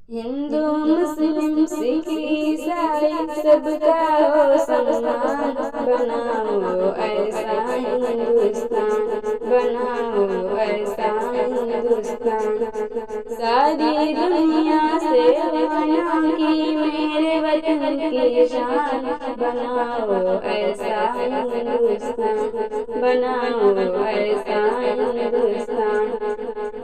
हिंदू मुस्लिम सिख ईसाई सबका हो सम्मान, बनाओ ऐसा हिंदुस्तान, बनाओ ऐसा हिंदुस्तान। सारी दुनिया से बना की मेरे वतन की शान, बनाओ ऐसा हिंदुस्तान, बनाओ ऐसा हिंदुस्तान।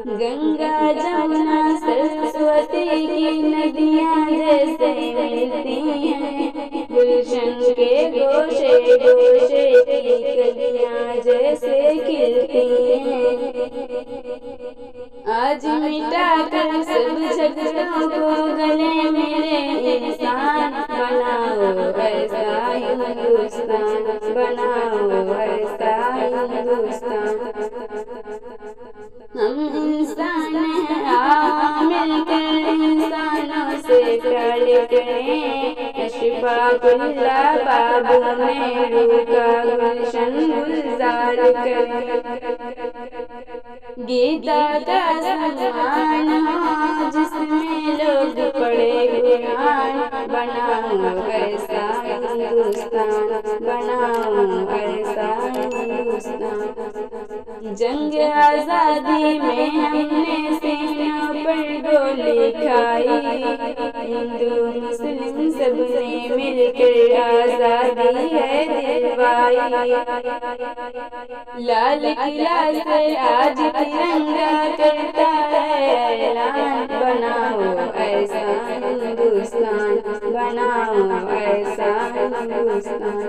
गंगा जमुना सरस्वती की नदियाँ जैसे मिलती हैं, गुलशन के गोशे गोशे की कलियाँ जैसे खिलती हैं। आज मिटा कर सब झगड़ों को गले मिले इंसान, बनाओ ऐसा हिंदुस्तान, बनाओ ऐसा हिंदुस्तान। हम इंसान हैं, आओ मिलकर इंसानों से प्यार करें। अशफाकुल्ला बाबू नेहरू का गुलशन गुलजार करें। गीता का सम्मान हो जिसमें लोग पढ़े कुरान, बनाओ ऐसा हिंदुस्तान, बनाओ ऐसा हिंदुस्तान। जंग आजादी में हमने सीनों पर गोली खाई, हिंदू मुस्लिम सबने मिलकर आजादी है दिलवाई। लाल किला से आज तिरंगा करता है ऐलान, बनाओ ऐसा हिंदुस्तान, बनाओ ऐसा हिंदुस्तान।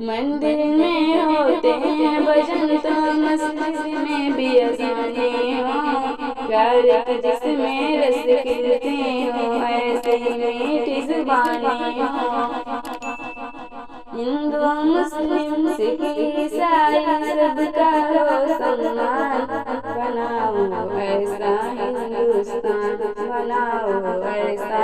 मंदिर में होते हैं भजन तो मस्जिद में भी अज़ाने हो, प्यार की जिसमें रस खिलते हो ऐसे मीठी ज़ुबानें हो। हिंदू मुस्लिम सिख ईसाई सबका हो सम्मान, बनाओ ऐसा हिंदुस्तान, बनाओ ऐसा